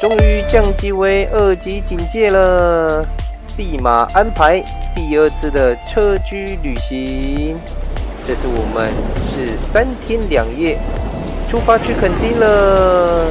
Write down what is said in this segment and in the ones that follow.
终于降级为2级警戒了，立马安排第2次的车居旅行。这次我们是3天2夜，出发去垦丁了。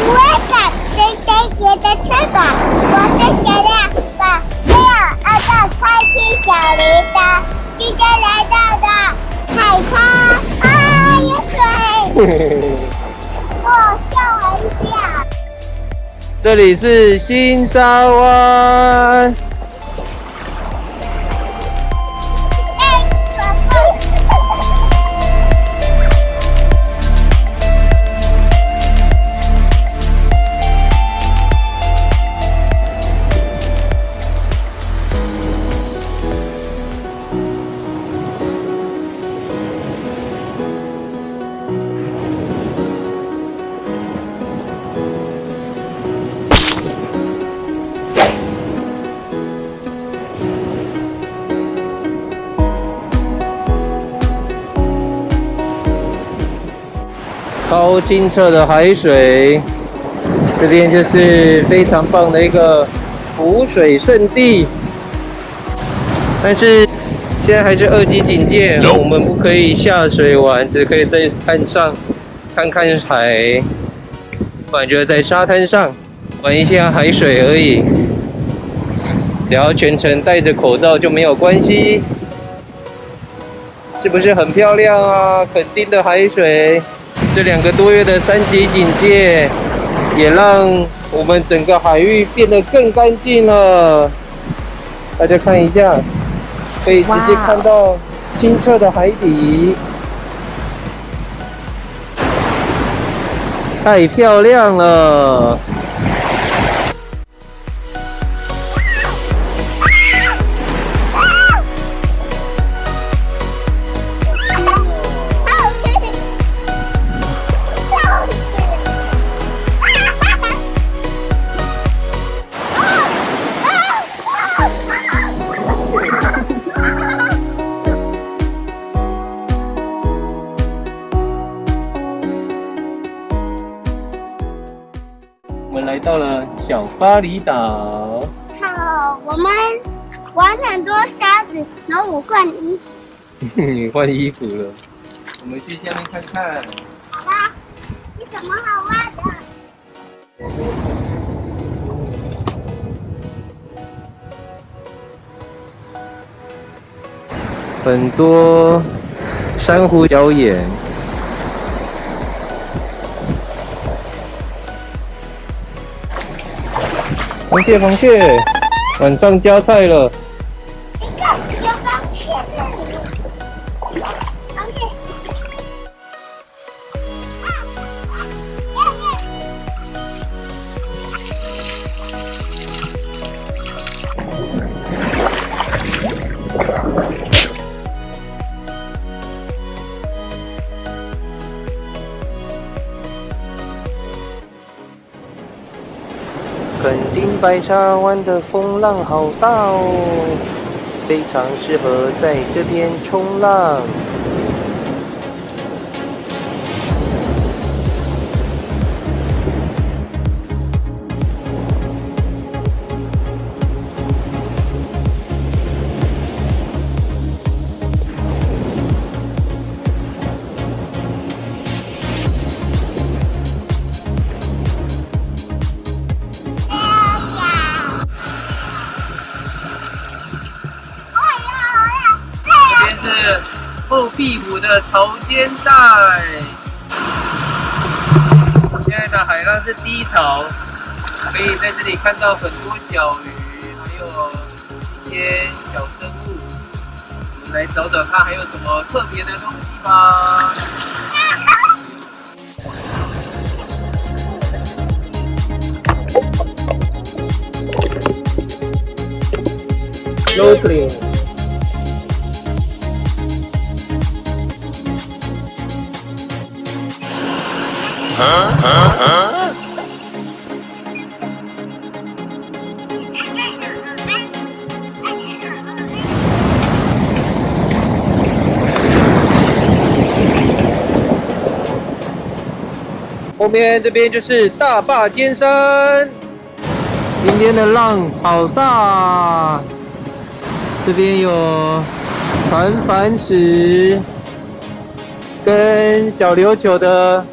我敢跟飞碟的翅膀，我是小亮宝，没有按照开启小铃铛，即将来到的海滩啊，有水！我笑一下。这里是新沙湾。超清澈的海水，这边就是非常棒的一个浮水圣地。但是现在还是2级警戒，我们不可以下水玩，只可以在岸上看看海，不然就在沙滩上玩一下海水而已。只要全程戴着口罩就没有关系。是不是很漂亮啊？垦丁的海水。这2个多月的3级警戒，也让我们整个海域变得更干净了。大家看一下，可以直接看到清澈的海底，太漂亮了。我们来到了小巴厘岛。好，我们玩很多沙子，然后我换衣服。你换衣服了，我们去下面看看。好吧，有什么好玩的？很多珊瑚礁岩。螃蟹，晚上加菜了。一个有螃蟹这里，螃蟹。垦丁白沙湾的风浪好大哦，非常适合在这边冲浪。后壁湖的潮间带，现在的海浪是低潮，可以在这里看到很多小鱼，还有一些小生物。我们来找找看还有什么特别的东西吧。Snorkeling。面这边就是大坝尖山，今天的浪好大，这边有船帆石跟小琉球的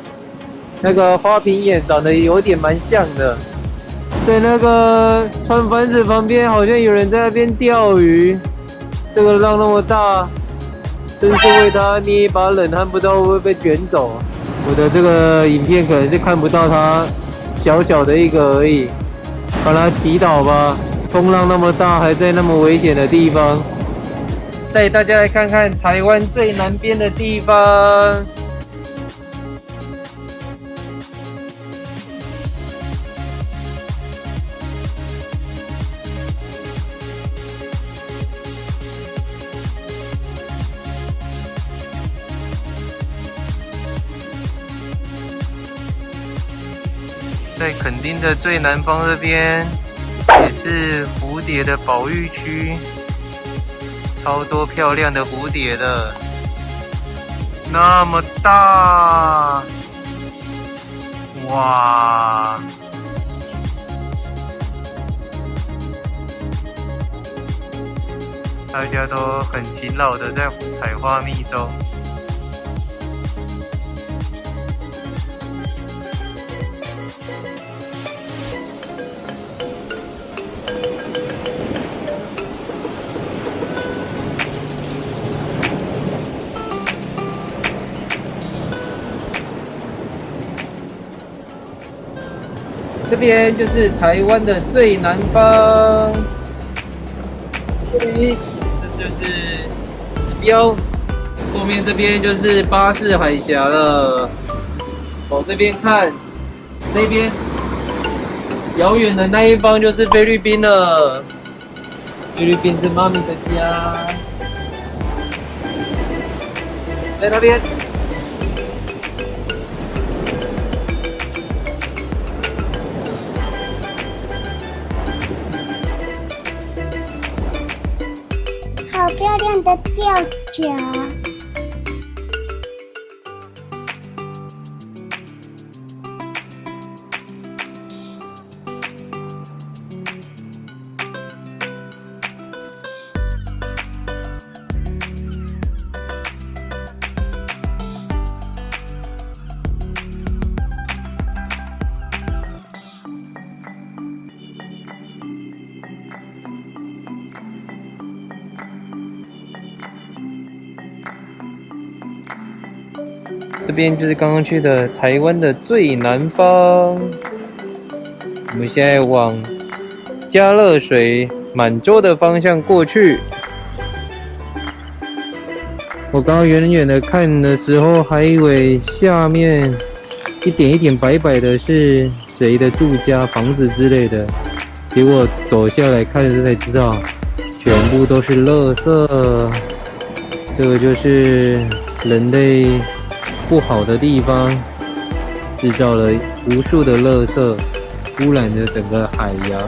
那个花瓶眼长得有点蛮像的。在那个船帆石旁边好像有人在那边钓鱼，这个浪那么大，真是为他捏一把冷汗，不知道会不会被卷走。我的这个影片可能是看不到他小小的一个而已，帮他祈祷吧。风浪那么大，还在那么危险的地方，带大家来看看台湾最南边的地方。在垦丁的最南方这边，也是蝴蝶的保育区，超多漂亮的蝴蝶的，那么大，哇！大家都很勤劳的在采花蜜中。这边就是台湾的最南方，这就是指标，后面这边就是巴士海峡了。往这边看，那边遥远的那一方就是菲律宾了。菲律宾是妈咪的家，在那边。好漂亮的吊脚。这边就是刚刚去的台湾的最南方，我们现在往佳乐水满洲的方向过去。我刚刚远远的看的时候，还以为下面一点一点白白的是谁的住家、房子之类的，结果走下来看时才知道，全部都是垃圾。这个就是人类不好的地方，制造了无数的垃圾，污染了整个海洋。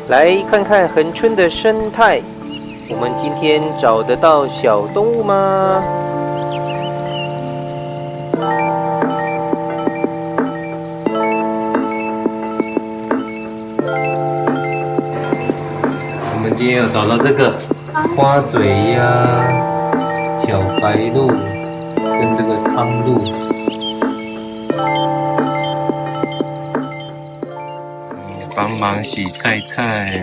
来看看恒春的生态，我们今天找得到小动物吗？我们今天有找到这个花嘴鸭、小白鹭跟这个苍鹭。帮忙洗菜菜。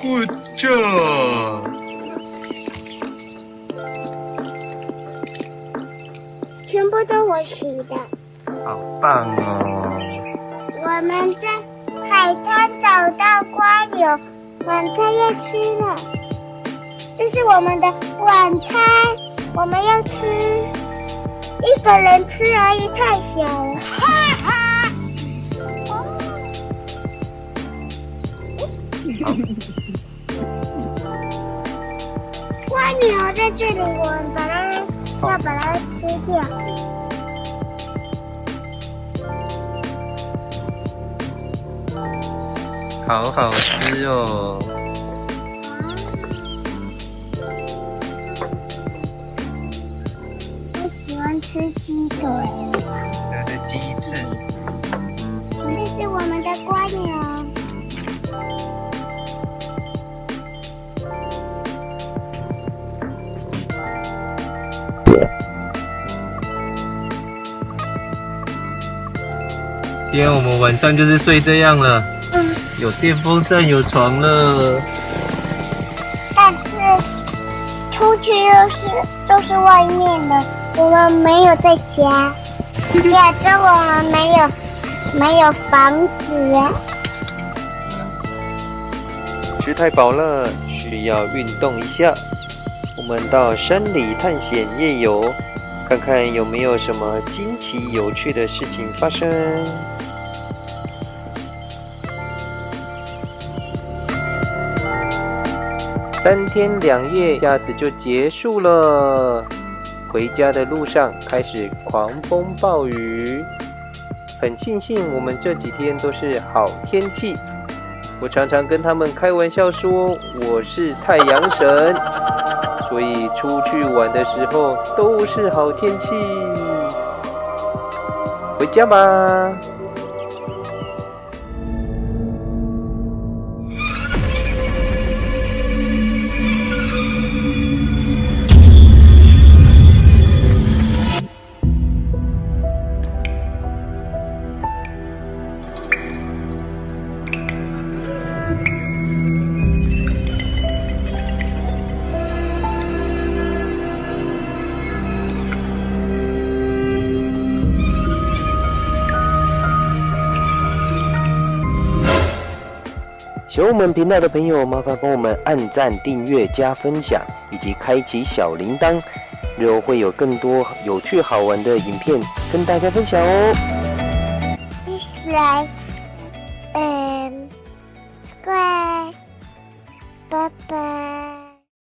Good job！ 全部都我洗的。好棒哦！我们在海滩找到瓜牛，晚餐要吃了。这是我们的晚餐，我们要吃，一个人吃而已，太小了。哈哈。蜗牛在这里，我们要把它吃掉。好好吃哦。我喜欢吃鸡腿。这是鸡翅。这是我们的蜗牛。今天我们晚上就是睡这样了，有电风扇，有床了。但是出去都是外面的，我们没有在家。亚洲我们没有房子。吃太饱了，需要运动一下。我们到山里探险夜游，看看有没有什么惊奇有趣的事情发生。3天2夜，一下子就结束了。回家的路上开始狂风暴雨，很庆幸我们这几天都是好天气。我常常跟他们开玩笑说我是太阳神，所以出去玩的时候都是好天气。回家吧。喜欢我们频道的朋友，麻烦帮我们按赞、订阅、加分享，以及开启小铃铛，日后会有更多有趣好玩的影片跟大家分享哦。Dislike and subscribe，拜拜。